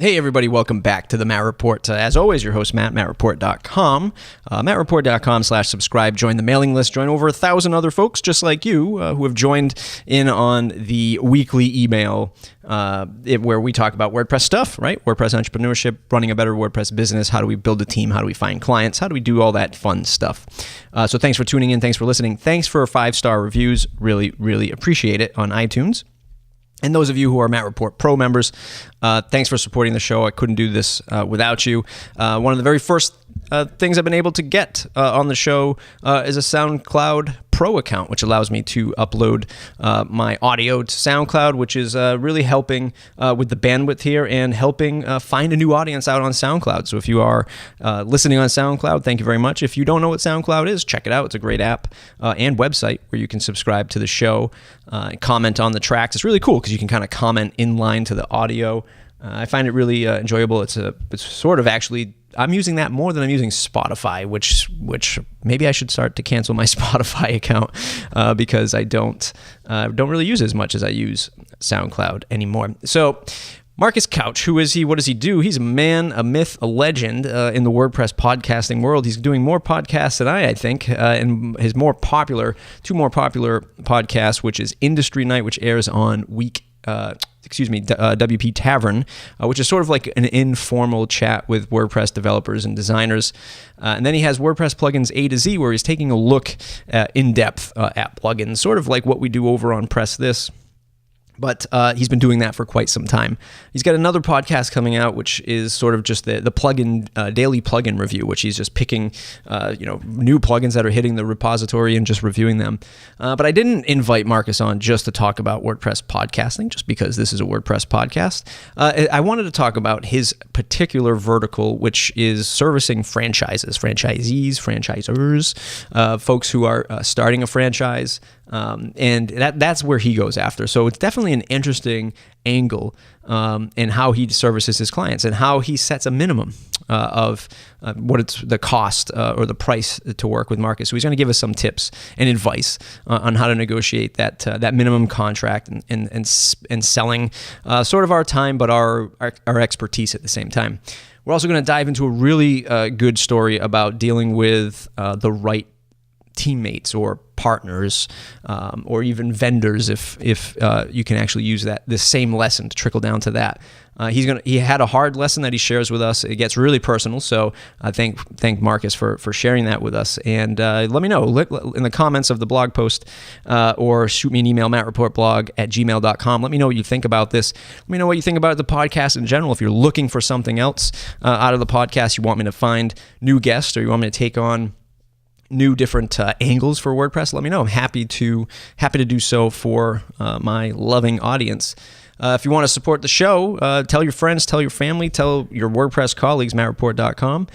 Hey everybody, welcome back to the Matt Report. As always, your host Matt, mattreport.com. Mattreport.com/subscribe. Join the mailing list. Join over 1,000 other folks just like you who have joined in on the weekly email where we talk about WordPress stuff, right? WordPress entrepreneurship, running a better WordPress business. How do we build a team? How do we find clients? How do we do all that fun stuff? So thanks for tuning in. Thanks for listening. Thanks for 5-star reviews. Really, really appreciate it on iTunes. And those of you who are Matt Report Pro members, thanks for supporting the show. I couldn't do this without you. One of the very first things I've been able to get on the show is a SoundCloud Pro account, which allows me to upload my audio to SoundCloud, which is really helping with the bandwidth here and helping find a new audience out on SoundCloud. So if you are listening on SoundCloud, thank you very much. If you don't know what SoundCloud is, check it out. It's a great app and website where you can subscribe to the show, comment on the tracks. It's really cool because you can kind of comment in line to the audio. I find it really enjoyable. It's sort of actually, I'm using that more than I'm using Spotify, which maybe I should start to cancel my Spotify account because I don't really use it as much as I use SoundCloud anymore. So Marcus Couch, who is he? What does he do? He's a man, a myth, a legend in the WordPress podcasting world. He's doing more podcasts than I think, and his two more popular podcasts, which is Industry Night, which airs on WP Tavern, which is sort of like an informal chat with WordPress developers and designers. And then he has WordPress Plugins A to Z, where he's taking a look in depth at plugins, sort of like what we do over on Press This. But he's been doing that for quite some time. He's got another podcast coming out, which is sort of just the plugin daily plugin review, which he's just picking new plugins that are hitting the repository and just reviewing them. But I didn't invite Marcus on just to talk about WordPress podcasting, just because this is a WordPress podcast. I wanted to talk about his particular vertical, which is servicing franchises, franchisees, franchisors, folks who are starting a franchise. And that's where he goes after. So it's definitely an interesting angle in how he services his clients and how he sets a minimum of what it's the cost or the price to work with Marcus. So he's going to give us some tips and advice on how to negotiate that minimum contract and selling sort of our time, but our expertise at the same time. We're also going to dive into a really good story about dealing with the right teammates or partners or even vendors if you can actually use this same lesson to trickle down to that. He had a hard lesson that he shares with us. It gets really personal, so I thank Marcus for sharing that with us. And let me know in the comments of the blog post or shoot me an email, mattreportblog@gmail.com. Let me know what you think about this. Let me know what you think about the podcast in general. If you're looking for something else out of the podcast, you want me to find new guests or you want me to take on new different angles for WordPress, let me know. I'm happy to do so for my loving audience. If you want to support the show, tell your friends, tell your family, tell your WordPress colleagues, mattreport.com.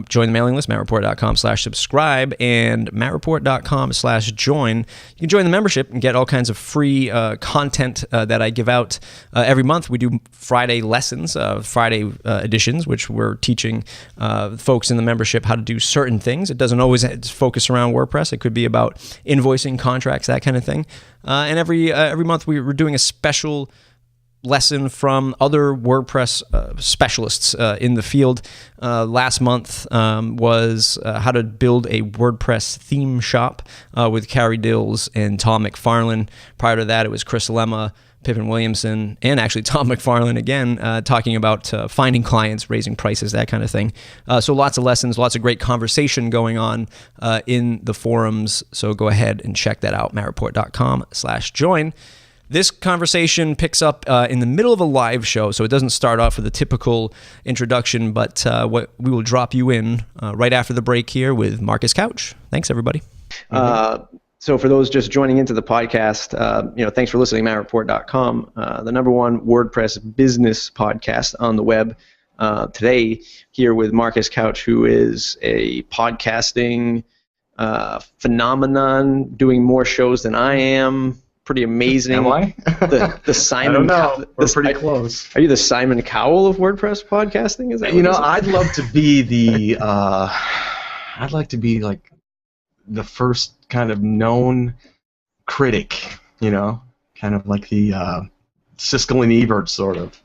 Join the mailing list, mattreport.com/subscribe and mattreport.com/join. You can join the membership and get all kinds of free content that I give out every month. We do Friday lessons, Friday editions, which we're teaching folks in the membership how to do certain things. It doesn't always focus around WordPress. It could be about invoicing, contracts, that kind of thing. And every month we're doing a special lesson from other WordPress specialists in the field. Last month was how to build a WordPress theme shop with Carrie Dills and Tom McFarlane. Prior to that, it was Chris Lemma, Pippin Williamson, and actually Tom McFarlane again, talking about finding clients, raising prices, that kind of thing. So lots of lessons, lots of great conversation going on in the forums. So go ahead and check that out, mattreport.com/join. This conversation picks up in the middle of a live show, so it doesn't start off with a typical introduction, but we will drop you in right after the break here with Marcus Couch. Thanks, everybody. So for those just joining into the podcast, thanks for listening, mattreport.com, the #1 WordPress business podcast on the web. Today, here with Marcus Couch, who is a podcasting phenomenon, doing more shows than I am. Pretty amazing. Am I? The Simon. I don't know. We're pretty close. Are you the Simon Cowell of WordPress podcasting? Is that? I'd love to be the. I'd like to be like the first kind of known critic. Kind of like the Siskel and Ebert sort of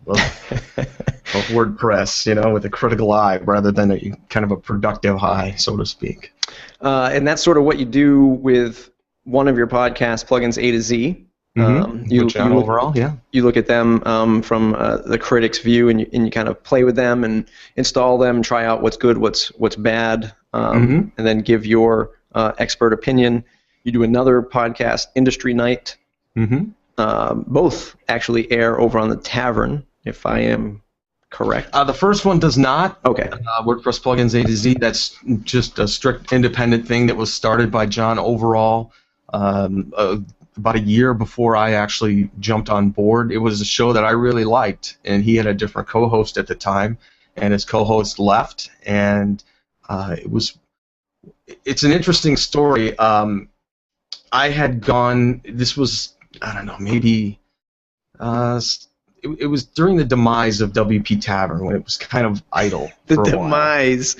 WordPress, with a critical eye rather than a kind of a productive eye, so to speak. And that's sort of what you do with one of your podcasts, Plugins A to Z. You look at them from the critic's view, and you kind of play with them and install them, try out what's good, what's bad, and then give your expert opinion. You do another podcast, Industry Night. Both actually air over on the Tavern, if I am correct. The first one does not. Okay. WordPress Plugins A to Z, that's just a strict independent thing that was started by John Overall about a year before I actually jumped on board. It was a show that I really liked, and he had a different co-host at the time, and his co-host left, and it's an interesting story. I had gone, this was, I don't know, maybe it was during the demise of WP Tavern, when it was kind of idle. The demise.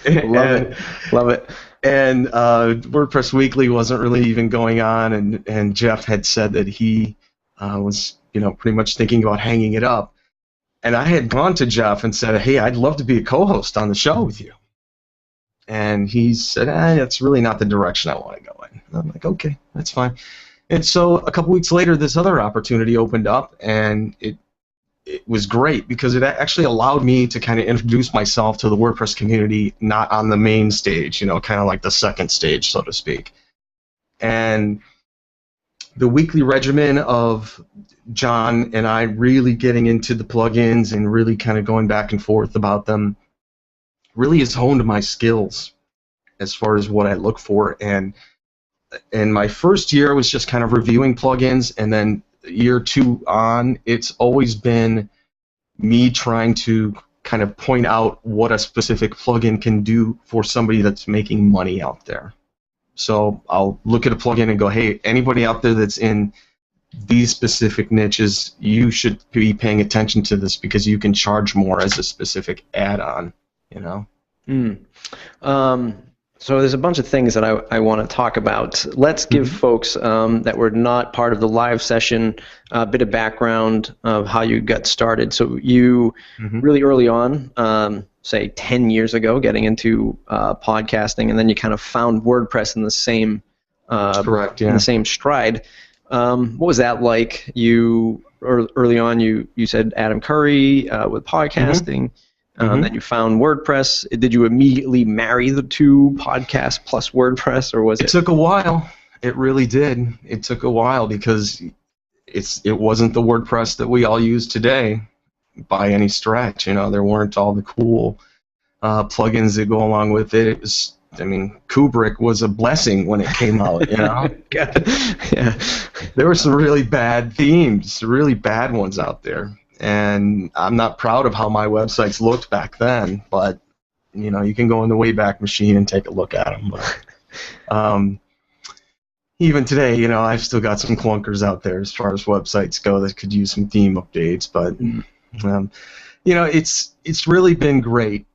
Love it. And WordPress Weekly wasn't really even going on, and Jeff had said that he was, pretty much thinking about hanging it up. And I had gone to Jeff and said, hey, I'd love to be a co-host on the show with you. And he said, that's really not the direction I want to go in. And I'm like, okay, that's fine. And so a couple weeks later, this other opportunity opened up, and it was great because it actually allowed me to kind of introduce myself to the WordPress community, not on the main stage, kind of like the second stage, so to speak. And the weekly regimen of John and I really getting into the plugins and really kind of going back and forth about them really has honed my skills as far as what I look for. And my first year was just kind of reviewing plugins, and then year 2 on, it's always been me trying to kind of point out what a specific plugin can do for somebody that's making money out there. So I'll look at a plugin and go, hey, anybody out there that's in these specific niches, you should be paying attention to this because you can charge more as a specific add-on, So there's a bunch of things that I want to talk about. Let's give folks that were not part of the live session a bit of background of how you got started. So you really early on, say 10 years ago, getting into podcasting, and then you kind of found WordPress in the same correct, yeah. in the same stride. What was that like? Early on, you said Adam Curry with podcasting. Then you found WordPress. Did you immediately marry the two, podcast plus WordPress, or was it? It took a while. It really did. It took a while because it wasn't the WordPress that we all use today by any stretch. There weren't all the cool plugins that go along with it. It was, Kubrick was a blessing when it came out. Yeah. There were some really bad themes, really bad ones out there. And I'm not proud of how my websites looked back then, but you can go in the Wayback Machine and take a look at them. But even today, I've still got some clunkers out there as far as websites go that could use some theme updates. But it's really been great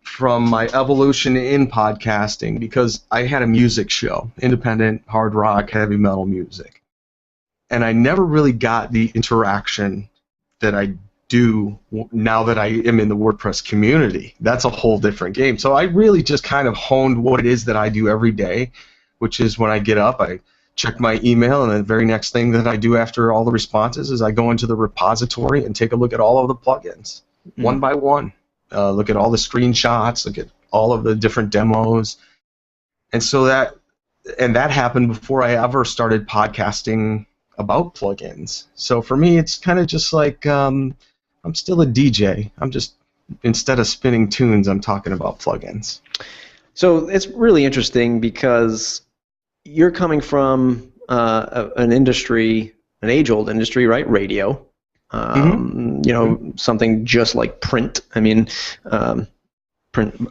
from my evolution in podcasting, because I had a music show, independent hard rock, heavy metal music. And I never really got the interaction that I do now that I am in the WordPress community. That's a whole different game. So I really just kind of honed what it is that I do every day, which is when I get up, I check my email, and the very next thing that I do after all the responses is I go into the repository and take a look at all of the plugins, one by one. Look at all the screenshots, look at all of the different demos. And so that happened before I ever started podcasting about plugins. So for me, it's kind of just like I'm still a DJ. I'm just, instead of spinning tunes, I'm talking about plugins. So it's really interesting because you're coming from an industry, an age-old industry, right? Radio. Something just like print. Print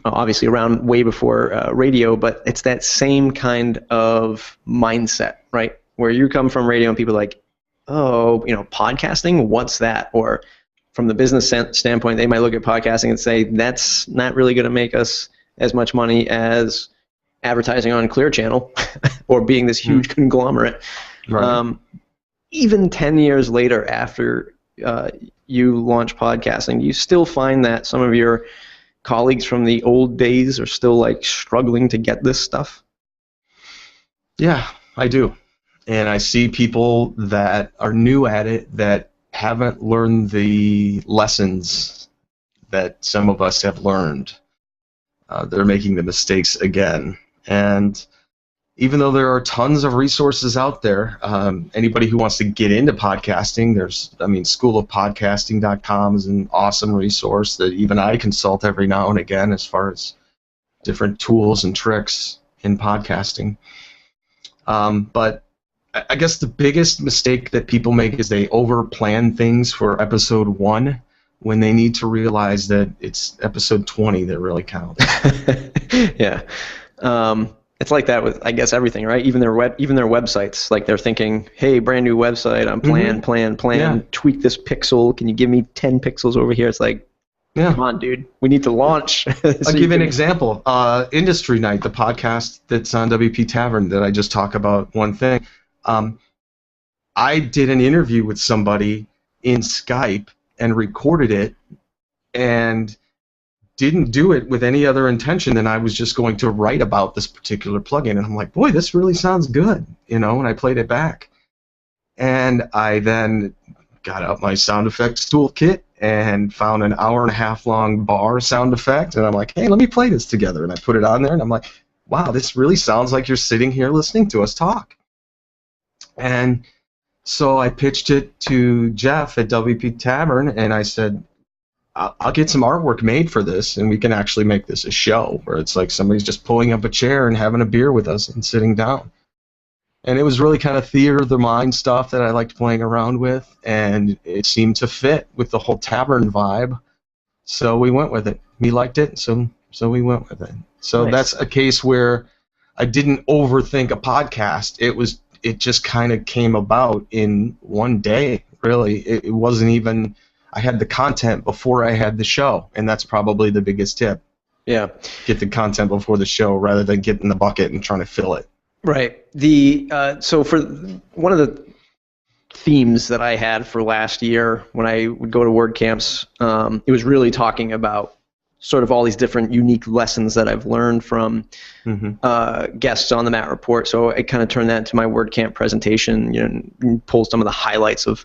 obviously around way before radio, but it's that same kind of mindset, right? Where you come from radio and people are like, oh, podcasting, what's that? Or from the business standpoint, they might look at podcasting and say, that's not really going to make us as much money as advertising on Clear Channel or being this huge conglomerate. Right. Even 10 years later, after you launch podcasting, do you still find that some of your colleagues from the old days are still like struggling to get this stuff? Yeah, I do. And I see people that are new at it that haven't learned the lessons that some of us have learned. They're making the mistakes again. And even though there are tons of resources out there, anybody who wants to get into podcasting, schoolofpodcasting.com is an awesome resource that even I consult every now and again as far as different tools and tricks in podcasting. But I guess the biggest mistake that people make is they over-plan things for episode 1 when they need to realize that it's episode 20 that really counts. Yeah. It's like that with, I guess, everything, right? Even their websites. Like they're thinking, hey, brand new website, I'm plan, Yeah. tweak this pixel. Can you give me 10 pixels over here? It's like, come on, dude. We need to launch. I'll give you an example. Industry Night, the podcast that's on WP Tavern that I just talk about one thing. I did an interview with somebody in Skype and recorded it and didn't do it with any other intention than I was just going to write about this particular plugin. And I'm like, boy, this really sounds good, and I played it back. And I then got out my sound effects toolkit and found an hour and a half long bar sound effect, and I'm like, hey, let me play this together. And I put it on there, and I'm like, wow, this really sounds like you're sitting here listening to us talk. And so I pitched it to Jeff at WP Tavern, and I said, I'll get some artwork made for this, and we can actually make this a show where it's like somebody's just pulling up a chair and having a beer with us and sitting down. And it was really kind of theater of the mind stuff that I liked playing around with, and it seemed to fit with the whole tavern vibe. So we went with it. We liked it, so we went with it. So Nice. That's a case where I didn't overthink a podcast. It just kind of came about in one day, really. It wasn't even... I had the content before I had the show, and that's probably the biggest tip. Yeah. Get the content before the show rather than getting the bucket and trying to fill it. Right. So for one of the themes that I had for last year when I would go to WordCamps, it was really talking about sort of all these different unique lessons that I've learned from guests on the Matt Report. So I kind of turned that into my WordCamp presentation, and pulled some of the highlights of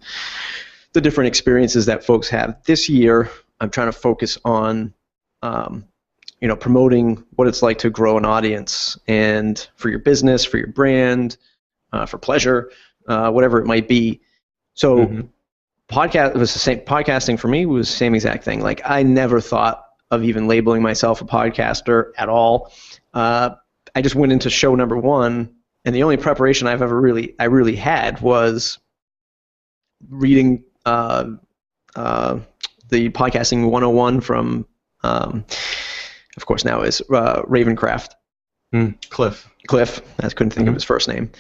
the different experiences that folks have. This year, I'm trying to focus on, promoting what it's like to grow an audience, and for your business, for your brand, for pleasure, whatever it might be. So, podcasting for me was the same exact thing. Like I never thought of even labeling myself a podcaster at all. I just went into show number 1, and the only preparation I really had was reading the Podcasting 101 from, of course now is Ravencraft. Cliff. I couldn't think of his first name.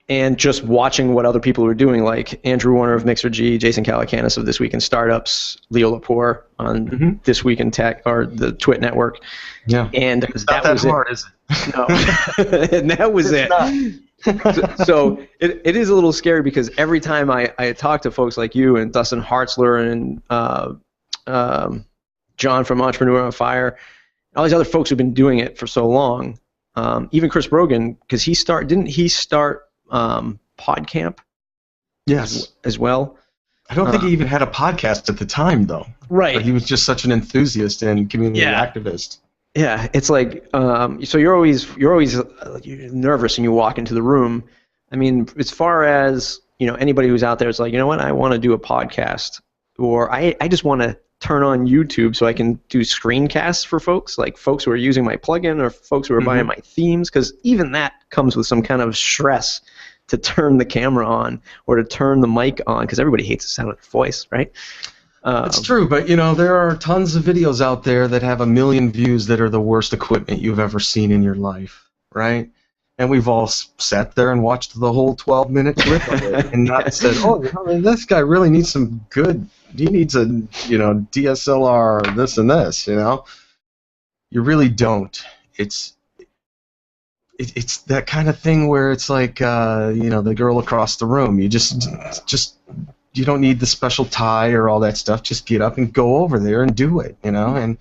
And just watching what other people were doing, like Andrew Warner of Mixergy, Jason Calacanis of This Week in Startups, Leo Lepore on This Week in Tech, or the Twit Network. Yeah. And it's not that hard, is it? No. And that was it. So it is a little scary because every time I talk to folks like you and Dustin Hartzler and John from Entrepreneur on Fire, all these other folks who've been doing it for so long, even Chris Brogan, because didn't he start PodCamp? Yes. As well? I don't think he even had a podcast at the time, though. Right. He was just such an enthusiast and community activist. Yeah, it's like so you're always nervous when you walk into the room. I mean, as far as anybody who's out there is like, you know what, I want to do a podcast, or I just want to turn on YouTube so I can do screencasts for folks, like folks who are using my plugin or folks who are buying my themes, because even that comes with some kind of stress to turn the camera on or to turn the mic on, because everybody hates the sound of their voice, right? It's true, but there are tons of videos out there that have 1 million views that are the worst equipment you've ever seen in your life, right? And we've all sat there and watched the whole 12-minute clip of it and not said, oh, this guy really needs some good, he needs a DSLR, this and this, You really don't. It's that kind of thing where it's like, the girl across the room. You just you don't need the special tie or all that stuff. Just get up and go over there and do it, and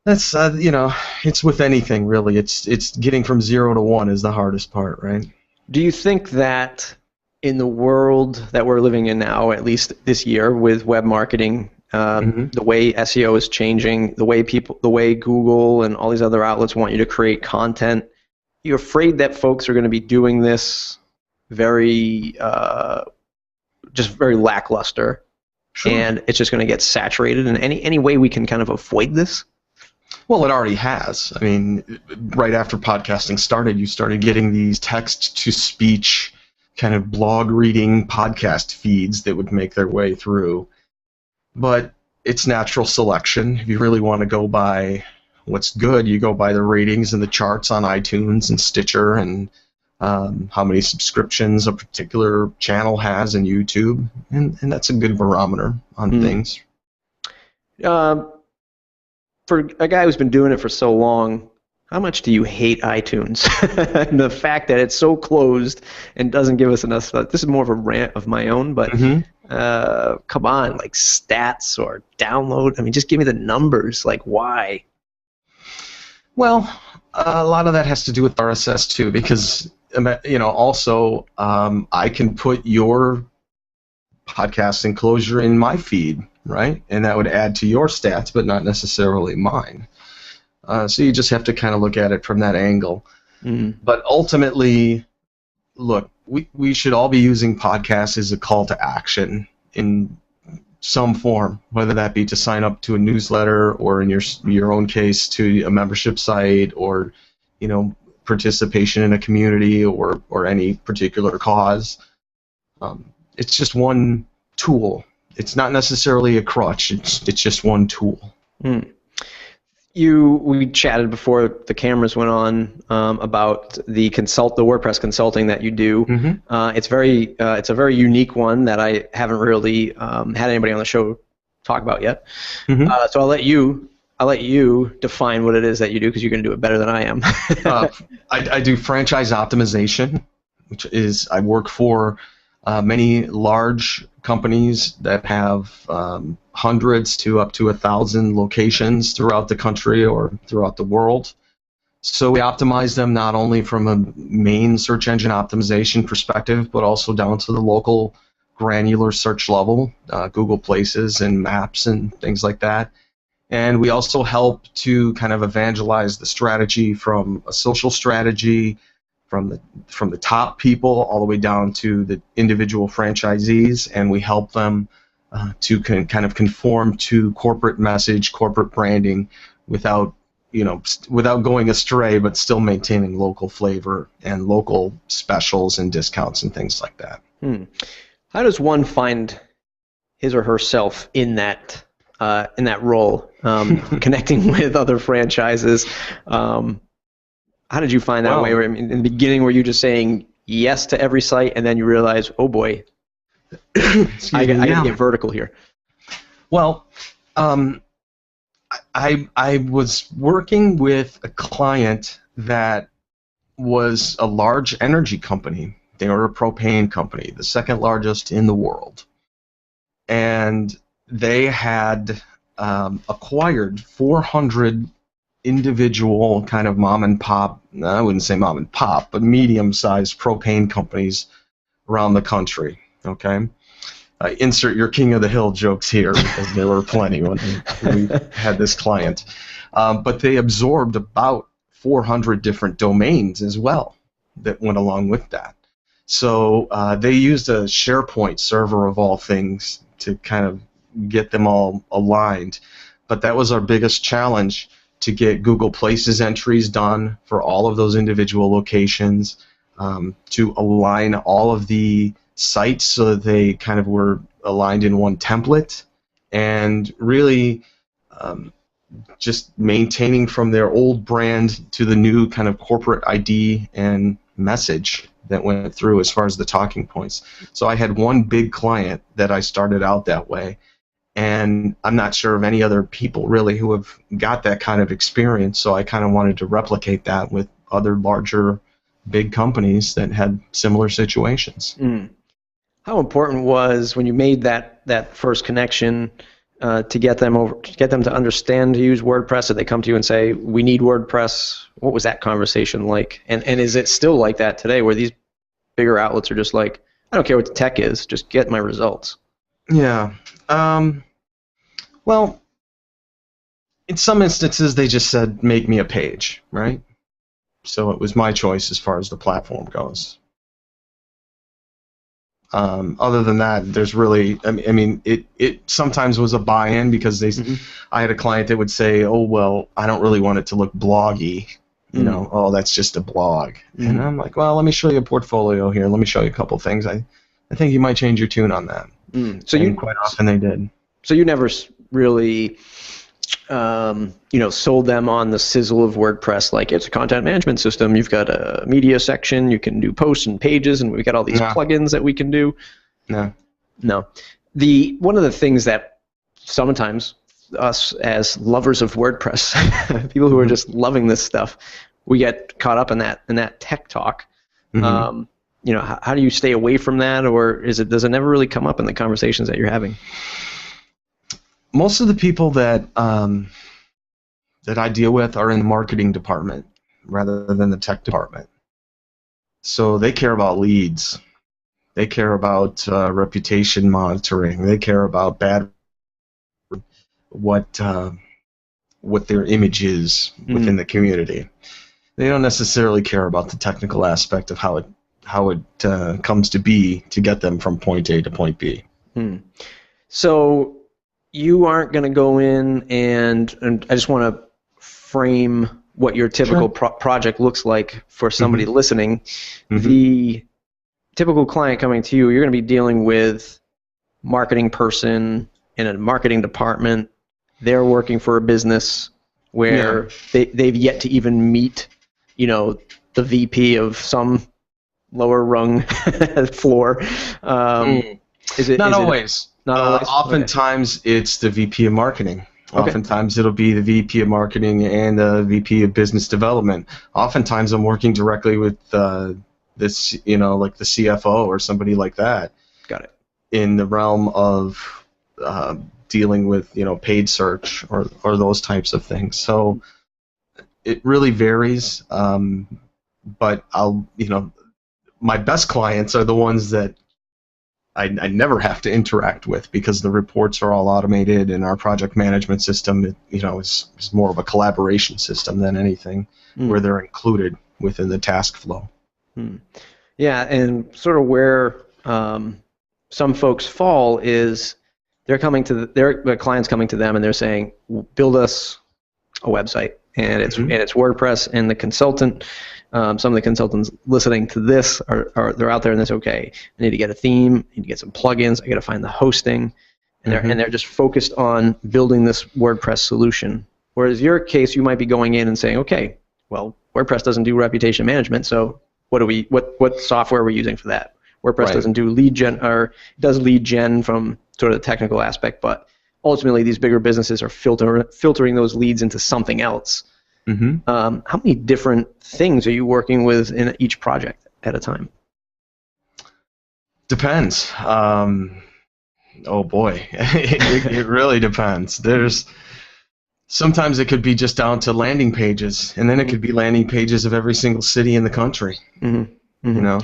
that's it's with anything really. It's getting from 0 to 1 is the hardest part, right? Do you think that in the world that we're living in now, at least this year with web marketing, the way SEO is changing, the way Google and all these other outlets want you to create content, you're afraid that folks are going to be doing this very lackluster, Sure. and it's just going to get saturated? And any way we can kind of avoid this? Well, it already has. I mean, right after podcasting started, you started getting these text-to-speech kind of blog reading podcast feeds that would make their way through. But it's natural selection. If you really want to go by what's good, you go by the ratings and the charts on iTunes and Stitcher and how many subscriptions a particular channel has in YouTube. And that's a good barometer on things. For a guy who's been doing it for so long, how much do you hate iTunes? And the fact that it's so closed and doesn't give us enough stuff. This is more of a rant of my own, but come on, like stats or download. I mean, just give me the numbers. Like, why? Well, a lot of that has to do with RSS too, because also I can put your podcast enclosure in my feed, right? And that would add to your stats, but not necessarily mine. So you just have to kind of look at it from that angle. But ultimately, look, we should all be using podcasts as a call to action in some form, whether that be to sign up to a newsletter or in your own case to a membership site or participation in a community or any particular cause. It's just one tool. It's not necessarily a crutch. It's just one tool. We chatted before the cameras went on about the WordPress consulting that you do. It's a very unique one that I haven't really had anybody on the show talk about yet. So I'll let you define what it is that you do, because you're going to do it better than I am. I do franchise optimization, which is I work for many large companies that have hundreds to up to 1,000 locations throughout the country or throughout the world. So we optimize them not only from a main search engine optimization perspective, but also down to the local granular search level, Google Places and Maps and things like that. And we also help to kind of evangelize the strategy from a social strategy, from the top people all the way down to the individual franchisees, and we help them to kind of conform to corporate message, corporate branding, without going astray, but still maintaining local flavor and local specials and discounts and things like that. How does one find his or herself in that role, connecting with other franchises? How did you find that way? I mean, in the beginning, were you just saying yes to every site, and then you realize, oh boy, I got to get vertical here? Well, I was working with a client that was a large energy company. They were a propane company, the second largest in the world. And they had acquired 400 individual kind of mom and pop, I wouldn't say mom and pop, but medium-sized propane companies around the country, okay? Insert your King of the Hill jokes here, because there were plenty when we had this client. But they absorbed about 400 different domains as well that went along with that. So they used a SharePoint server of all things to kind of get them all aligned. But that was our biggest challenge, to get Google Places entries done for all of those individual locations, to align all of the sites so that they kind of were aligned in one template, and really just maintaining from their old brand to the new kind of corporate ID and message that went through as far as the talking points. So I had one big client that I started out that way, and I'm not sure of any other people really who have got that kind of experience, so I kind of wanted to replicate that with other larger big companies that had similar situations. How important was when you made that first connection to get them to understand to use WordPress? Did they come to you and say, "We need WordPress"? What was that conversation like? And is it still like that today, where these bigger outlets are just like, "I don't care what the tech is, just get my results"? Yeah. Well, in some instances, they just said, "Make me a page," right? So it was my choice as far as the platform goes. Other than that, there's really, I mean, it sometimes was a buy-in because I had a client that would say, "Oh, well, I don't really want it to look bloggy, oh, that's just a blog." And I'm like, "Well, let me show you a portfolio here. Let me show you a couple things. I think you might change your tune on that." So and quite often they did. So you never really, sold them on the sizzle of WordPress, like it's a content management system. You've got a media section, you can do posts and pages, and we've got all these plugins that we can do. No. One of the things that sometimes us as lovers of WordPress, people who are just loving this stuff, we get caught up in that tech talk. How do you stay away from that, or does it never really come up in the conversations that you're having? Most of the people that I deal with are in the marketing department rather than the tech department. So they care about leads. They care about reputation monitoring. They care about what their image is within the community. They don't necessarily care about the technical aspect of how it comes to be to get them from point A to point B. So you aren't going to go in and I just want to frame what your typical project looks like for somebody listening. The typical client coming to you, you're going to be dealing with marketing person in a marketing department. They're working for a business where they've yet to even meet, the VP of some lower rung floor. Not always. Oftentimes it's the VP of marketing. Okay. Oftentimes it'll be the VP of marketing and the VP of business development. Oftentimes I'm working directly with this, like the CFO or somebody like that. Got it. In the realm of dealing with, paid search or those types of things. So it really varies. But my best clients are the ones that I never have to interact with because the reports are all automated and our project management system, is more of a collaboration system than anything where they're included within the task flow. Yeah, and sort of where some folks fall is they're coming to their clients coming to them and they're saying, "Build us a website," and it's WordPress, and the consultant. Some of the consultants listening to this they're out there and it's okay. I need to get a theme, I need to get some plugins, I got to find the hosting, and they're just focused on building this WordPress solution. Whereas your case, you might be going in and saying, okay, well, WordPress doesn't do reputation management, so what software are we using for that? WordPress doesn't do lead gen, or does lead gen from sort of the technical aspect, but ultimately these bigger businesses are filtering those leads into something else. How many different things are you working with in each project at a time? Depends. Oh boy, it really depends. Sometimes it could be just down to landing pages, and then it could be landing pages of every single city in the country.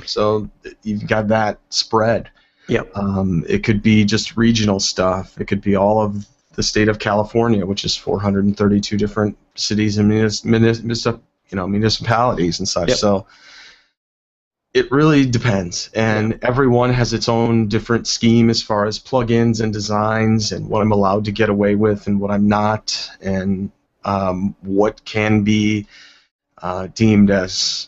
So you've got that spread. Yep. It could be just regional stuff. It could be all of the state of California, which is 432 different cities and municipalities and such. Yep. So it really depends, and everyone has its own different scheme as far as plugins and designs and what I'm allowed to get away with and what I'm not, and what can be deemed as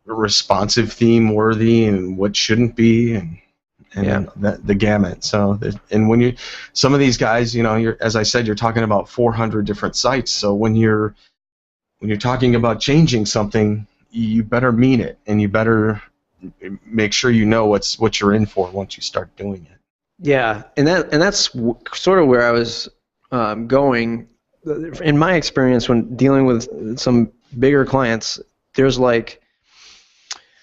responsive theme worthy and what shouldn't be, and the gamut. So, and when some of these guys, as I said, you're talking about 400 different sites. So when you're talking about changing something, you better mean it, and you better make sure you know what you're in for once you start doing it. Yeah, and that's sort of where I was going. In my experience, when dealing with some bigger clients, there's like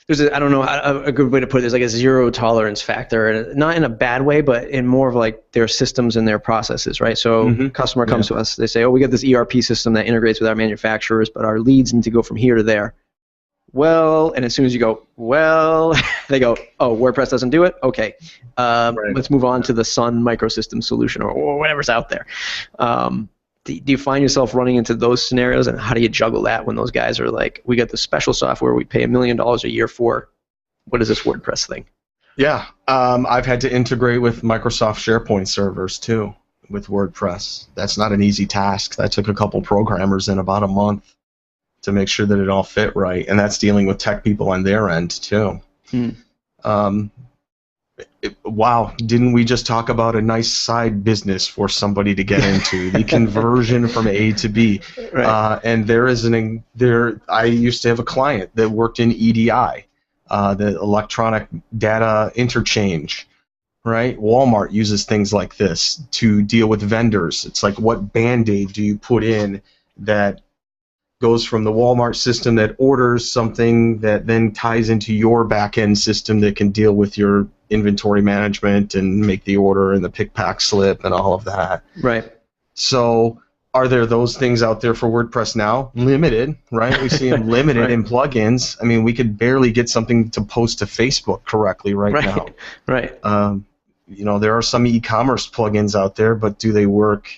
I don't know a good way to put it. There's like a zero tolerance factor, and not in a bad way, but in more of like their systems and their processes, right? So customer comes to us, they say, oh, we got this ERP system that integrates with our manufacturers, but our leads need to go from here to there. Well, and as soon as you go, well, they go, oh, WordPress doesn't do it? Okay. Let's move on to the Sun microsystem solution or whatever's out there. Do you find yourself running into those scenarios, and how do you juggle that when those guys are like, we got this special software we pay $1 million a year for, what is this WordPress thing? Yeah, I've had to integrate with Microsoft SharePoint servers too with WordPress. That's not an easy task. That took a couple programmers in about a month to make sure that it all fit right, and that's dealing with tech people on their end too. Wow, didn't we just talk about a nice side business for somebody to get into, the conversion from A to B? Right. And I used to have a client that worked in EDI, the electronic data interchange, right? Walmart uses things like this to deal with vendors. It's like, what Band-Aid do you put in that goes from the Walmart system that orders something that then ties into your back-end system that can deal with your inventory management and make the order and the pick pack slip and all of that. Right. So are there those things out there for WordPress now? Limited, right? We see them limited in plugins. I mean, we could barely get something to post to Facebook correctly right now. Right. There are some e-commerce plugins out there, but do they work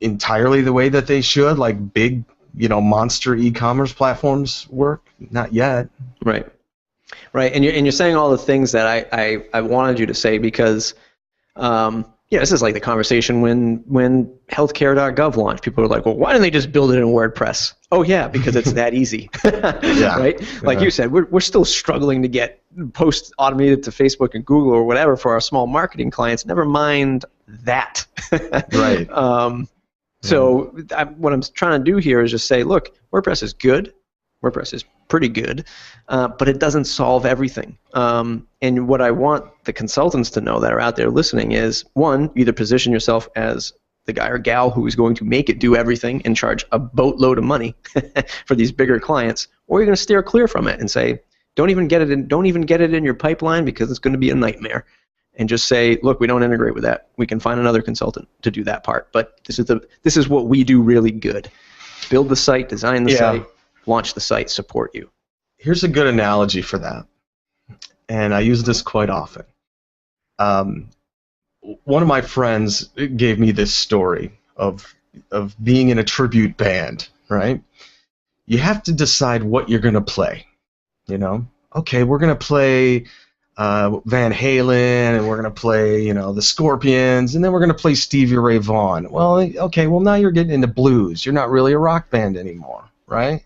entirely the way that they should, like big, monster e-commerce platforms work? Not yet. Right. And you're saying all the things that I wanted you to say, because this is like the conversation when healthcare.gov launched. People are like, well, why didn't they just build it in WordPress? Oh yeah, because it's that easy. Right? Like you said, we're still struggling to get posts automated to Facebook and Google or whatever for our small marketing clients. Never mind that. Right. So what I'm trying to do here is just say, look, WordPress is good. WordPress is pretty good, but it doesn't solve everything. And what I want the consultants to know that are out there listening is, one, either position yourself as the guy or gal who is going to make it do everything and charge a boatload of money for these bigger clients, or you're going to steer clear from it and say, don't even get it in your pipeline, because it's going to be a nightmare. And just say, look, we don't integrate with that. We can find another consultant to do that part. But this is what we do really good. Build the site, design the site, launch the site, support you. Here's a good analogy for that, and I use this quite often. One of my friends gave me this story of being in a tribute band, right? You have to decide what you're going to play. Okay, we're going to play Van Halen, and we're going to play, the Scorpions, and then we're going to play Stevie Ray Vaughan. Well, okay, now you're getting into blues. You're not really a rock band anymore, right?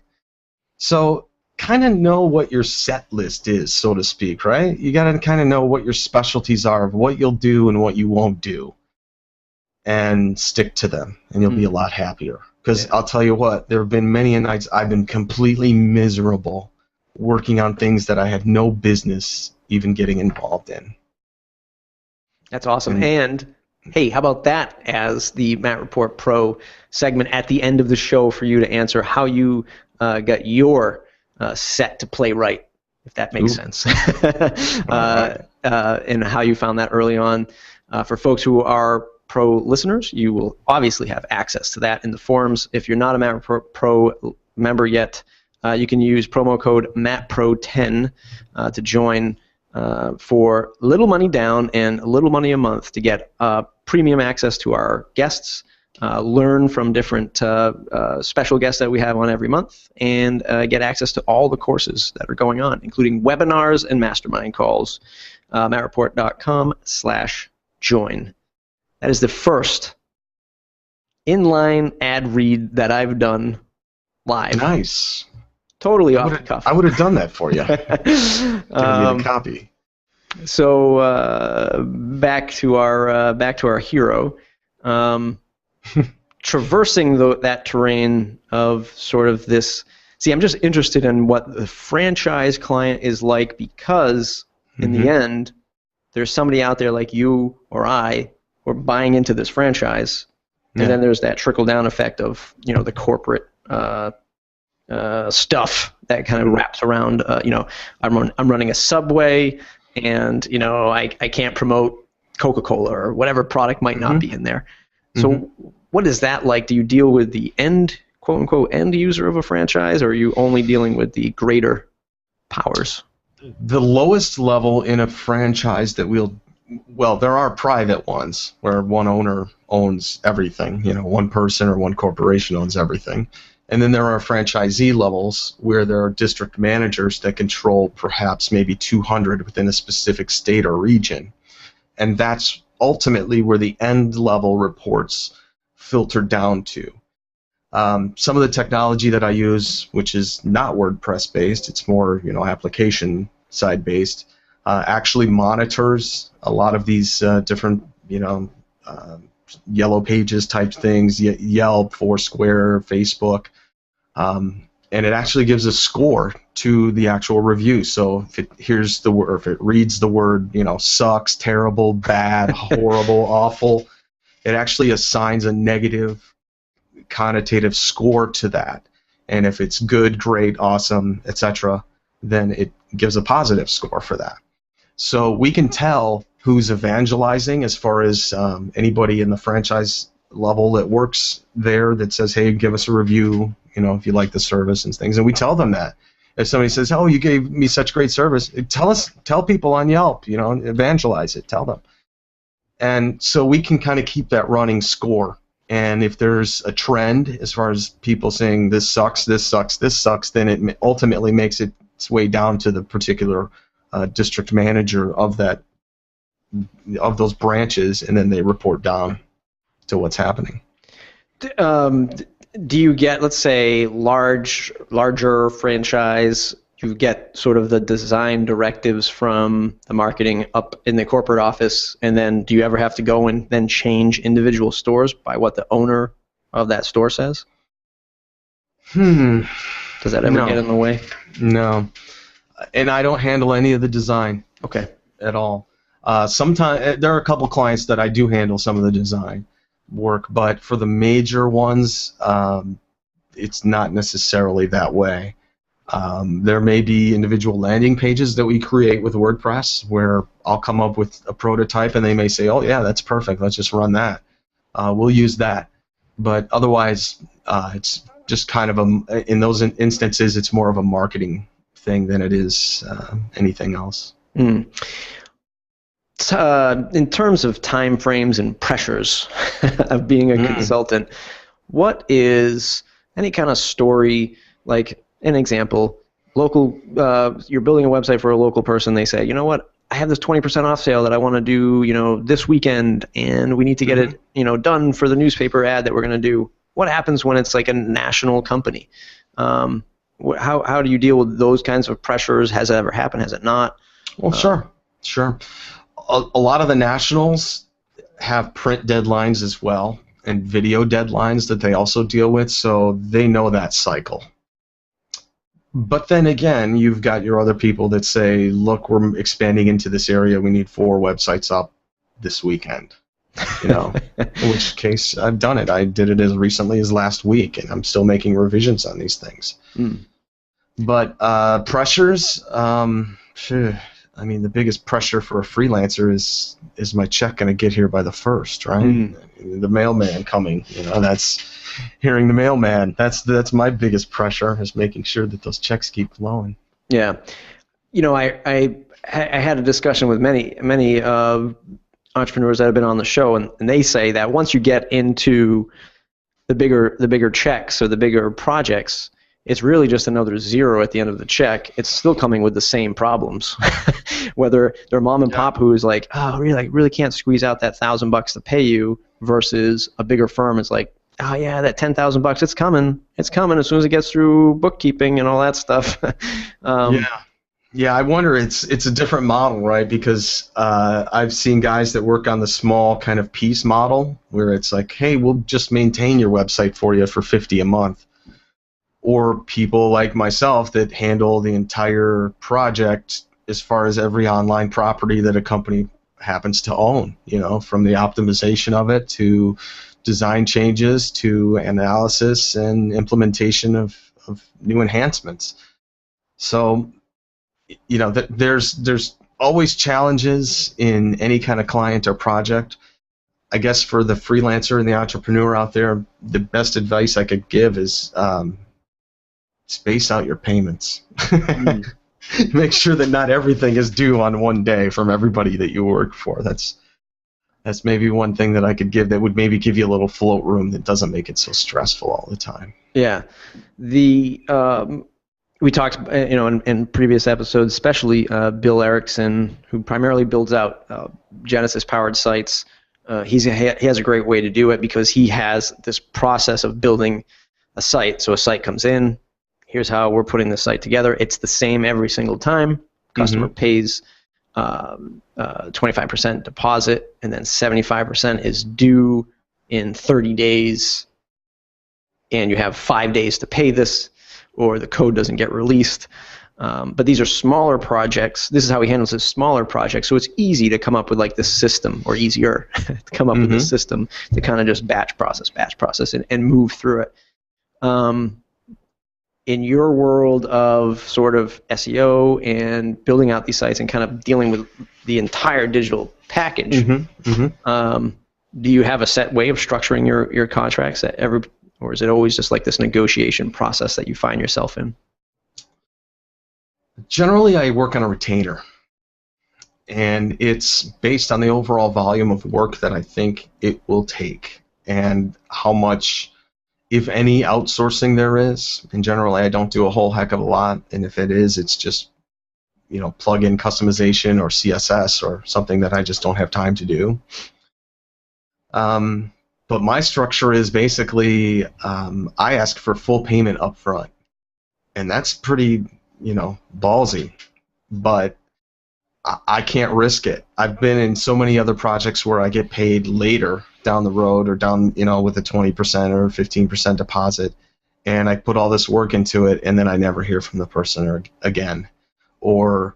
So kind of know what your set list is, so to speak, right? You got to kind of know what your specialties are, of what you'll do and what you won't do, and stick to them, and you'll be a lot happier. Because I'll tell you what, there have been many nights I've been completely miserable working on things that I had no business even getting involved in. That's awesome. And hey, how about that as the Matt Report Pro segment at the end of the show for you to answer how you got your set to play right, if that makes sense. And how you found that early on. For folks who are Pro listeners, you will obviously have access to that in the forums. If you're not a Matt Report Pro member yet, you can use promo code MattPro10 to join for little money down and little money a month to get premium access to our guests, learn from different special guests that we have on every month, and get access to all the courses that are going on, including webinars and mastermind calls. mattreport.com/join. That is the first inline ad read that I've done live. Nice. Totally off the cuff. I would have done that for you. Give me the copy. So back to our hero. Traversing that terrain of sort of this. See, I'm just interested in what the franchise client is like, because in the end, there's somebody out there like you or I who are buying into this franchise, and then there's that trickle down effect of the corporate stuff that kind of wraps around. I'm running a Subway, and I can't promote Coca-Cola or whatever product might not be in there. So what is that like? Do you deal with the quote unquote end user of a franchise, or are you only dealing with the greater powers? The lowest level in a franchise that there are private ones where one owner owns everything, one person or one corporation owns everything. And then there are franchisee levels where there are district managers that control perhaps maybe 200 within a specific state or region. And that's ultimately where the end level reports filter down to. Some of the technology that I use, which is not WordPress based, it's more application side based, actually monitors a lot of these different yellow pages type things, Yelp, Foursquare, Facebook, and it actually gives a score to the actual review. So if it reads the word sucks, terrible, bad, horrible, awful, it actually assigns a negative connotative score to that. And if it's good, great, awesome, etc., then it gives a positive score for that. So we can tell who's evangelizing as far as anybody in the franchise level that works there that says, hey, give us a review, if you like the service and things. And we tell them that. If somebody says, oh, you gave me such great service, tell people on Yelp, evangelize it, tell them. And so we can kind of keep that running score. And if there's a trend as far as people saying this sucks, this sucks, this sucks, then it ultimately makes its way down to the particular district manager of those branches, and then they report down to what's happening. Do you get, let's say, larger franchise, you get sort of the design directives from the marketing up in the corporate office, and then do you ever have to go and then change individual stores by what the owner of that store says? Does that ever get in the way? No. And I don't handle any of the design. Okay. At all. Sometimes there are a couple clients that I do handle some of the design work, but for the major ones, it's not necessarily that way. There may be individual landing pages that we create with WordPress where I'll come up with a prototype and they may say, oh yeah, that's perfect, let's just run that. We'll use that. But otherwise, it's just kind of in those instances, it's more of a marketing thing than it is anything else. In terms of time frames and pressures of being a consultant, what is any kind of story, like an example, you're building a website for a local person, they say, you know what, I have this 20% off sale that I want to do, this weekend, and we need to get it, done for the newspaper ad that we're going to do. What happens when it's like a national company? How do you deal with those kinds of pressures? Has it ever happened? Has it not? Well, sure. A lot of the nationals have print deadlines as well and video deadlines that they also deal with, so they know that cycle. But then again, you've got your other people that say, look, we're expanding into this area, we need 4 websites up this weekend. In which case I've done it. I did it as recently as last week, and I'm still making revisions on these things. But pressures, the biggest pressure for a freelancer is my check going to get here by the 1st, right? The mailman coming, that's hearing the mailman. That's my biggest pressure, is making sure that those checks keep flowing. Yeah. I had a discussion with many entrepreneurs that have been on the show, and they say that once you get into the bigger checks or the bigger projects, it's really just another zero at the end of the check. It's still coming with the same problems. Whether they're mom and pop who is like, oh, really, I really can't squeeze out that $1,000 to pay you, versus a bigger firm is like, oh yeah, that $10,000, it's coming as soon as it gets through bookkeeping and all that stuff. Yeah, I wonder, it's a different model, right? Because I've seen guys that work on the small kind of piece model where it's like, hey, we'll just maintain your website for you for $50 a month. Or people like myself that handle the entire project as far as every online property that a company happens to own, from the optimization of it to design changes to analysis and implementation of new enhancements. So, there's always challenges in any kind of client or project. I guess for the freelancer and the entrepreneur out there, the best advice I could give is space out your payments. Make sure that not everything is due on one day from everybody that you work for. That's maybe one thing that I could give that would maybe give you a little float room that doesn't make it so stressful all the time. Yeah. We talked, in previous episodes, especially Bill Erickson, who primarily builds out Genesis-powered sites. He has a great way to do it because he has this process of building a site. So a site comes in, here's how we're putting the site together. It's the same every single time. Customer pays 25% deposit, and then 75% is due in 30 days, and you have 5 days to pay this, or the code doesn't get released. But these are smaller projects. This is how he handles his smaller projects. So it's easy to come up with like this system, or easier to come up with this system to kind of just batch process, and move through it. In your world of sort of SEO and building out these sites and kind of dealing with the entire digital package, do you have a set way of structuring your contracts or is it always just like this negotiation process that you find yourself in? Generally, I work on a retainer, and it's based on the overall volume of work that I think it will take and how much, if any, outsourcing there is. And generally, I don't do a whole heck of a lot, and if it is, it's just plug-in customization or CSS or something that I just don't have time to do. But my structure is basically I ask for full payment up front, and that's pretty ballsy, but I can't risk it. I've been in so many other projects where I get paid later down the road, or down with a 20% or 15% deposit, and I put all this work into it, and then I never hear from the person again, or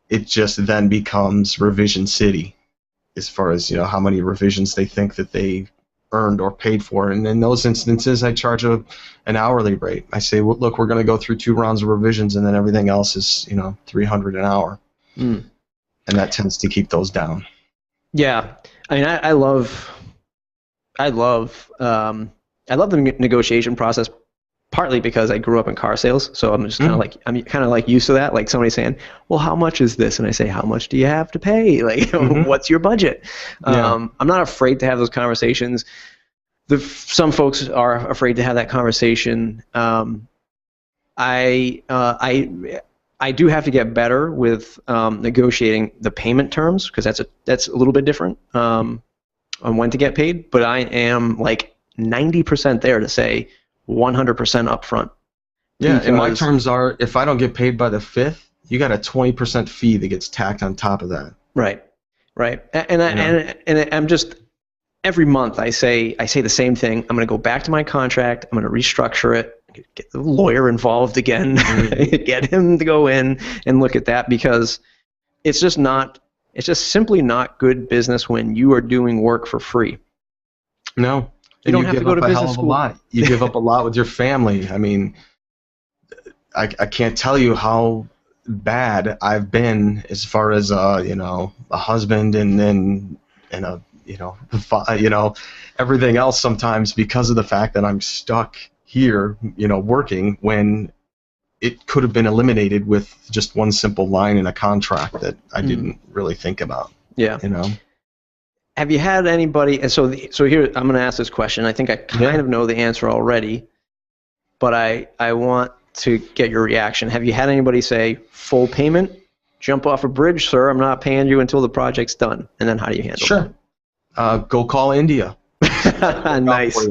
it just then becomes revision city as far as how many revisions they think that they earned or paid for. And in those instances, I charge an hourly rate. I say, well, look, we're going to go through 2 rounds of revisions, and then everything else is $300 an hour, and that tends to keep those down. Yeah, I mean, I love the negotiation process, partly because I grew up in car sales, so I'm just kind of like used to that. Like somebody saying, "Well, how much is this?" and I say, "How much do you have to pay? Like, what's your budget?" I'm not afraid to have those conversations. Some folks are afraid to have that conversation. I do have to get better with negotiating the payment terms, because that's a little bit different on when to get paid. But I am like 90% there to say 100% upfront. Yeah, and my terms are, if I don't get paid by the 5th, you got a 20% fee that gets tacked on top of that. Right. And I'm just, every month I say the same thing. I'm going to go back to my contract. I'm going to restructure it. Get the lawyer involved again. Get him to go in and look at that, because it's just simply not good business when you are doing work for free. No. You don't have to go to business school. You give up a lot with your family. I mean, I can't tell you how bad I've been as far as a husband and everything else sometimes, because of the fact that I'm stuck here, working, when it could have been eliminated with just one simple line in a contract that I didn't really think about. Yeah. Have you had anybody, and so here, I'm going to ask this question. I think I kind of know the answer already, but I want to get your reaction. Have you had anybody say, full payment, jump off a bridge, sir, I'm not paying you until the project's done? And then how do you handle Sure. Go call India. Nice.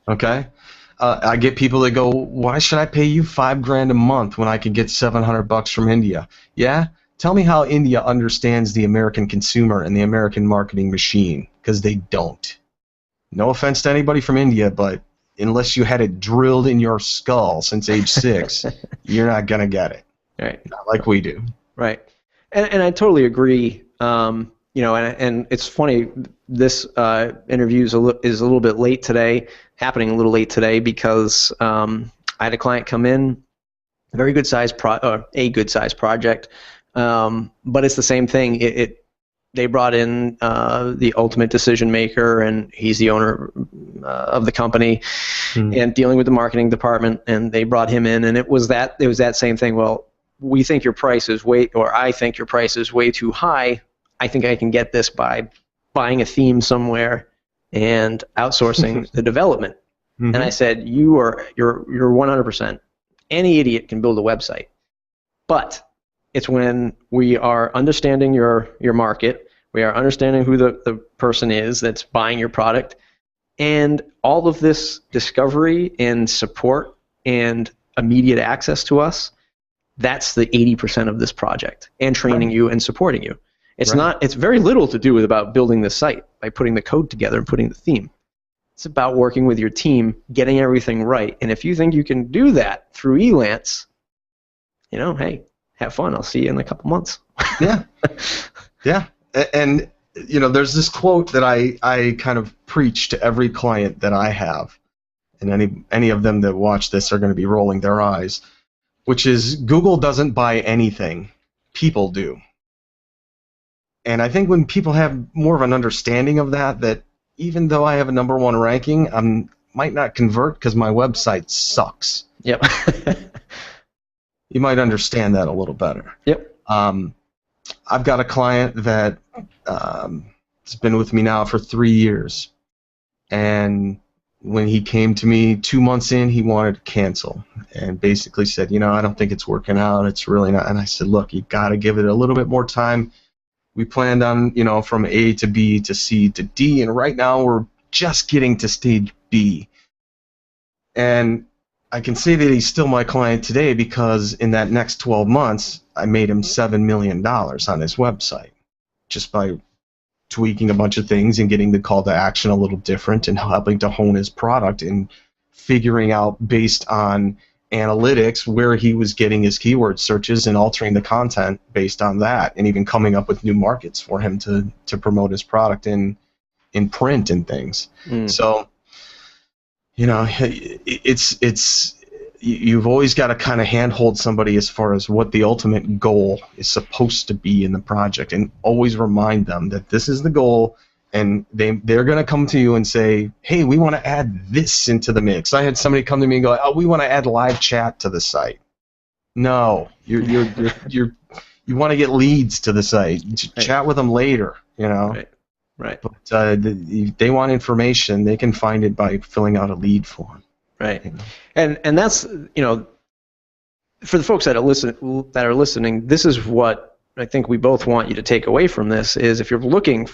Okay. I get people that go, why should I pay you $5,000 a month when I can get $700 from India? Yeah? Tell me how India understands the American consumer and the American marketing machine, because they don't. No offense to anybody from India, but unless you had it drilled in your skull since age 6, you're not going to get it. Right. Not like we do. Right. And I totally agree. And it's funny, this interview is a little bit late today, happening a little late today, because I had a client come in, a very good size a good size project, but it's the same thing. They brought in the ultimate decision maker, and he's the owner of the company, and dealing with the marketing department. And they brought him in, and it was that same thing. Well, we think your price is I think your price is way too high. I think I can get this by buying a theme somewhere and outsourcing the development. And I said, you're 100%. Any idiot can build a website, but it's when we are understanding your market, we are understanding who the person is that's buying your product, and all of this discovery and support and immediate access to us, that's the 80% of this project, and training you and supporting you. It's very little to do with about building the site by putting the code together and putting the theme. It's about working with your team, getting everything right. And if you think you can do that through Elance, hey, have fun. I'll see you in a couple months. Yeah. And there's this quote that I kind of preach to every client that I have, and any of them that watch this are going to be rolling their eyes, which is Google doesn't buy anything, people do. And I think when people have more of an understanding of that even though I have a #1 ranking, I might not convert because my website sucks. Yep. You might understand that a little better. Yep. I've got a client that has been with me now for 3 years, and when he came to me 2 months in, he wanted to cancel and basically said, I don't think it's working out. It's really not. And I said, look, you got to give it a little bit more time. We planned on, from A to B to C to D, and right now we're just getting to stage B. And I can say that he's still my client today because in that next 12 months, I made him $7 million on his website just by tweaking a bunch of things and getting the call to action a little different and helping to hone his product and figuring out based on analytics where he was getting his keyword searches and altering the content based on that, and even coming up with new markets for him to promote his product in print and things. So it's you've always got to kind of handhold somebody as far as what the ultimate goal is supposed to be in the project, and always remind them that this is the goal. And they're going to come to you and say, hey, we want to add this into the mix. I had somebody come to me and go, oh, we want to add live chat to the site. No, you want to get leads to the site. Chat with them later, Right. But they want information. They can find it by filling out a lead form. Right. And that's, for the folks that are listening, this is what I think we both want you to take away from this is if you're looking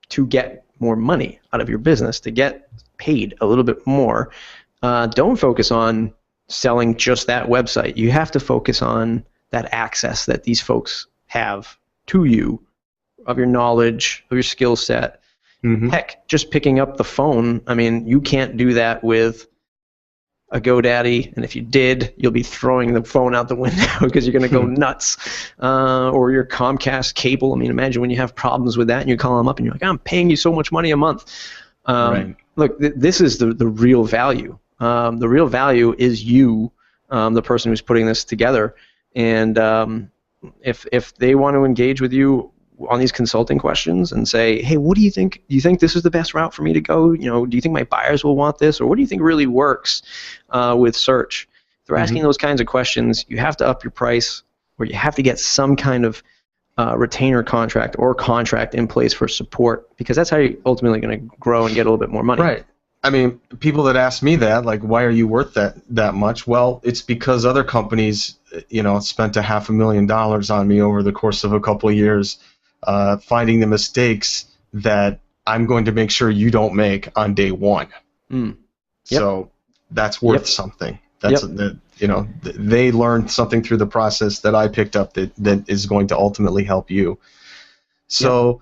to get more money out of your business, to get paid a little bit more, don't focus on selling just that website. You have to focus on that access that these folks have to you, of your knowledge, of your skill set. Heck, just picking up the phone. I mean, you can't do that with a GoDaddy, and if you did, you'll be throwing the phone out the window because you're going to go nuts. Or your Comcast cable. I mean, imagine when you have problems with that and you call them up and you're like, I'm paying you so much money a month. Right. Look, this is the real value. The real value is you, the person who's putting this together. And if they want to engage with you on these consulting questions and say, hey, what do you think? Do you think this is the best route for me to go? Do you think my buyers will want this? Or what do you think really works with search? If they're asking those kinds of questions, you have to up your price, or you have to get some kind of retainer contract or contract in place for support, because that's how you're ultimately going to grow and get a little bit more money. Right. I mean, people that ask me that, like, why are you worth that much? Well, it's because other companies, spent $500,000 on me over the course of a couple of years, finding the mistakes that I'm going to make sure you don't make on day one. Yep. So that's worth something. That's they learned something through the process that I picked up that is going to ultimately help you. So,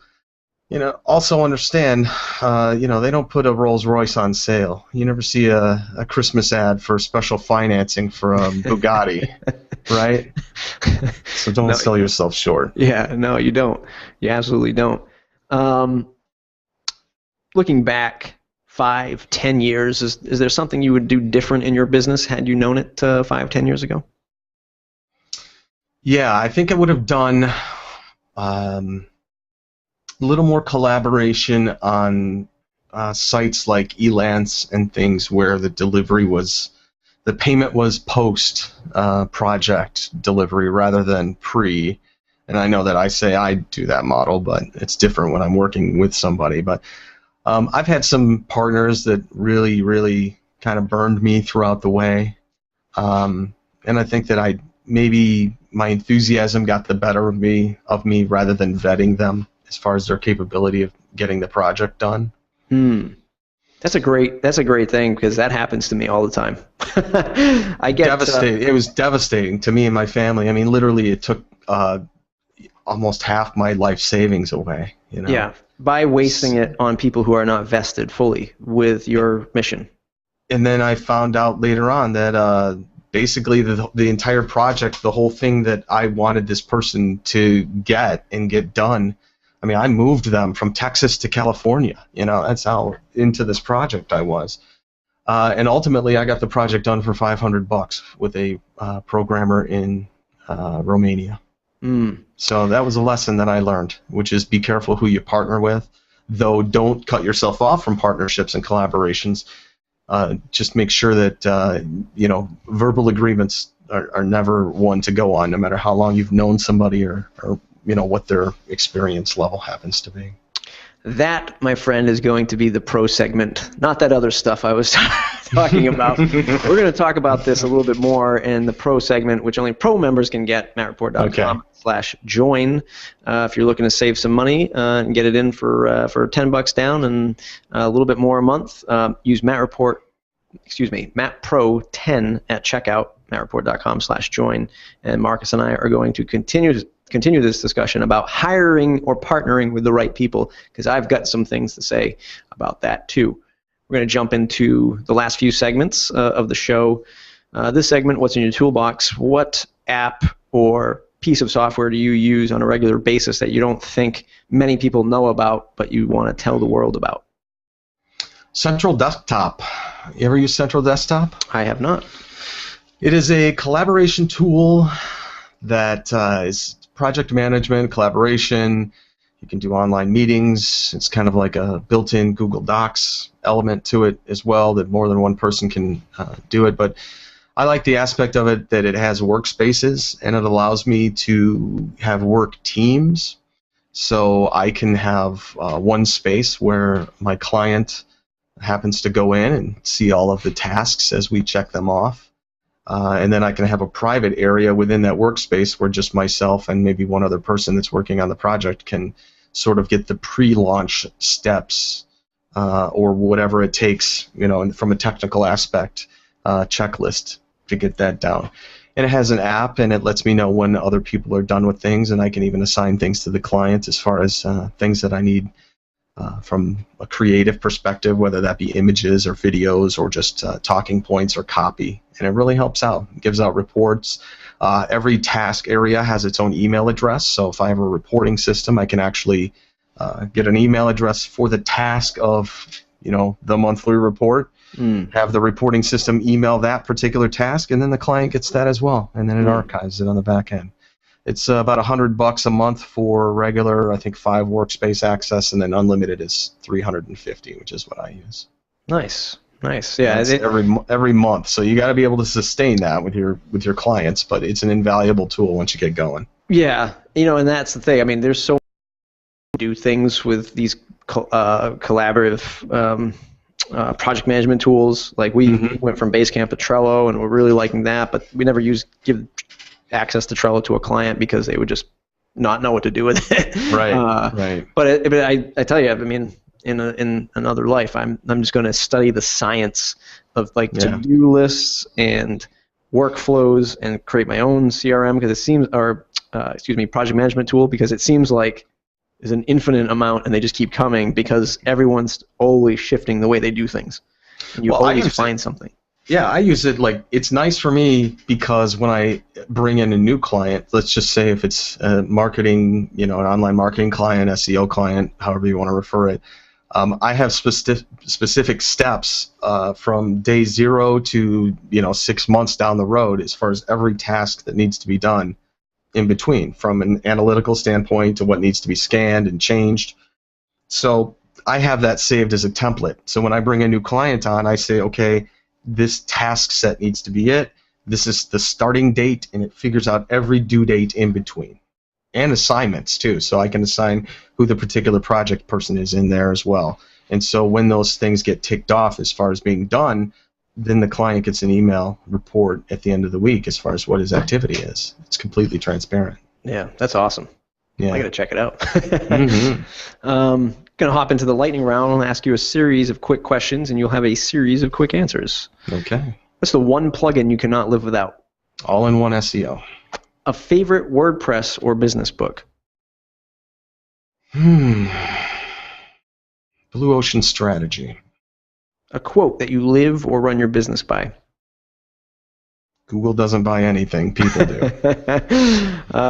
also understand, they don't put a Rolls Royce on sale. You never see a Christmas ad for special financing for a Bugatti, right? So don't sell yourself short. Yeah, no, you don't. You absolutely don't. Looking back 5, 10 years? Is there something you would do different in your business had you known it 5, 10 years ago? Yeah, I think I would have done a little more collaboration on sites like Elance and things where the payment was post project delivery rather than pre. And I know that I say I do that model, but it's different when I'm working with somebody. But I've had some partners that really, really kind of burned me throughout the way. And I think that maybe my enthusiasm got the better of me rather than vetting them as far as their capability of getting the project done. That's a great thing, because that happens to me all the time. I get devastating. It was devastating to me and my family. I mean, literally, it took almost half my life savings away. Yeah, by wasting it on people who are not vested fully with your mission. And then I found out later on that basically the entire project, the whole thing that I wanted this person to get done. I mean, I moved them from Texas to California. That's how into this project I was. And ultimately, I got the project done for $500 with a programmer in Romania. So that was a lesson that I learned, which is be careful who you partner with. Though don't cut yourself off from partnerships and collaborations. Just make sure that verbal agreements are never one to go on, no matter how long you've known somebody or what their experience level happens to be. That, my friend, is going to be the pro segment, not that other stuff I was talking about. We're going to talk about this a little bit more in the pro segment, which only pro members can get, mattreport.com/join. If you're looking to save some money and get it in for $10 down and a little bit more a month, use MattPro10 at checkout, mattreport.com/join. And Marcus and I are going to continue this discussion about hiring or partnering with the right people, because I've got some things to say about that too. We're going to jump into the last few segments of the show. This segment, What's in Your Toolbox? What app or piece of software do you use on a regular basis that you don't think many people know about, but you want to tell the world about? Central Desktop. You ever use Central Desktop? I have not. It is a collaboration tool that is project management, collaboration. You can do online meetings. It's kind of like a built-in Google Docs element to it as well, that more than one person can do it. But I like the aspect of it that it has workspaces, and it allows me to have work teams. So I can have one space where my client happens to go in and see all of the tasks as we check them off. And then I can have a private area within that workspace where just myself and maybe one other person that's working on the project can sort of get the pre-launch steps or whatever it takes, from a technical aspect checklist to get that down. And it has an app, and it lets me know when other people are done with things, and I can even assign things to the client as far as things that I need from a creative perspective, whether that be images or videos or just talking points or copy. And it really helps out. It gives out reports. Every task area has its own email address. So if I have a reporting system, I can actually get an email address for the task of, the monthly report, have the reporting system email that particular task, and then the client gets that as well. And then it archives it on the back end. It's about $100 a month for regular, I think 5 workspace access, and then unlimited is $350, which is what I use. Nice. Yeah, every month. So you got to be able to sustain that with your clients, but it's an invaluable tool once you get going. Yeah, and that's the thing. I mean, there's so many do things with these collaborative project management tools. Like we went from Basecamp to Trello, and we're really liking that, but we never give access to Trello to a client because they would just not know what to do with it. Right. But I tell you, I mean, in another life, I'm just going to study the science of to-do lists and workflows and create my own CRM, because it seems, project management tool, because it seems like there's an infinite amount and they just keep coming because everyone's always shifting the way they do things. And you always find something. Yeah, I use it it's nice for me because when I bring in a new client, let's just say if it's a marketing, an online marketing client, SEO client, however you want to refer it, I have specific steps from day 0 to 6 months down the road as far as every task that needs to be done in between, from an analytical standpoint to what needs to be scanned and changed. So I have that saved as a template. So when I bring a new client on, I say, okay, this task set needs to be it. This is the starting date, and it figures out every due date in between. And assignments, too, so I can assign who the particular project person is in there as well. And so when those things get ticked off as far as being done, then the client gets an email report at the end of the week as far as what his activity is. It's completely transparent. Yeah, that's awesome. Yeah. I got to check it out. Going to hop into the lightning round. I'll ask you a series of quick questions, and you'll have a series of quick answers. Okay. What's the one plugin you cannot live without? All-in-one SEO. A favorite WordPress or business book? Blue Ocean Strategy. A quote that you live or run your business by? Google doesn't buy anything, people do.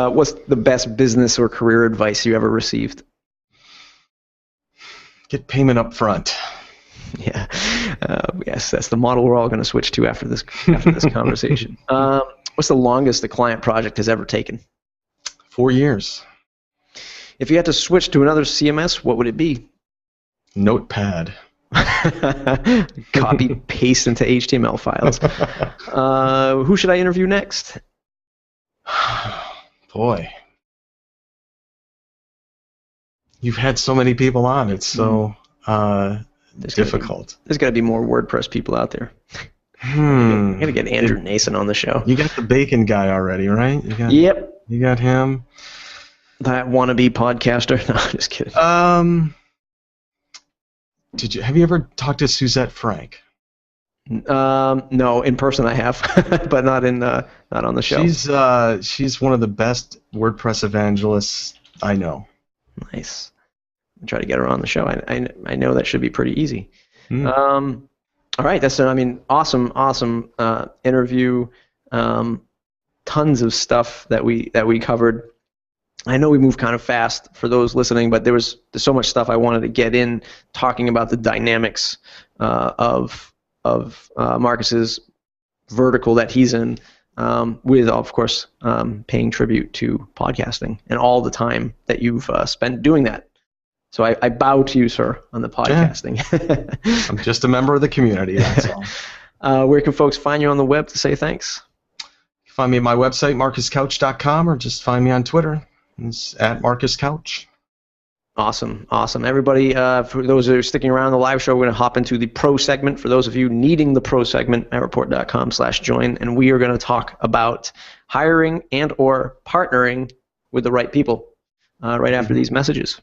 What's the best business or career advice you ever received? Get payment up front. Yeah. Yes, that's the model we're all going to switch to after this conversation. What's the longest a client project has ever taken? 4 years. If you had to switch to another CMS, what would it be? Notepad. Copy, paste into HTML files. Who should I interview next? Boy. You've had so many people on. It's so difficult. There's got to be more WordPress people out there. I got to get Andrew Nason on the show. You got the bacon guy already, right? Yep. You got him. That wannabe podcaster. No, just kidding. Have you ever talked to Suzette Frank? No, in person I have, but not on the show. She's one of the best WordPress evangelists I know. Nice. I'll try to get her on the show. I know that should be pretty easy. All right, that's awesome interview. Tons of stuff that we covered. I know we moved kind of fast for those listening, but there's so much stuff I wanted to get in talking about the dynamics of Marcus's vertical that he's in, with, of course, paying tribute to podcasting and all the time that you've spent doing that. So I bow to you, sir, on the podcasting. Yeah. I'm just a member of the community, that's all. Where can folks find you on the web to say thanks? Find me at my website, marcuscouch.com, or just find me on Twitter. It's at marcuscouch. Awesome. Everybody, for those that are sticking around the live show, we're going to hop into the pro segment. For those of you needing the pro segment, matreport.com/join, and we are going to talk about hiring and or partnering with the right people right after these messages.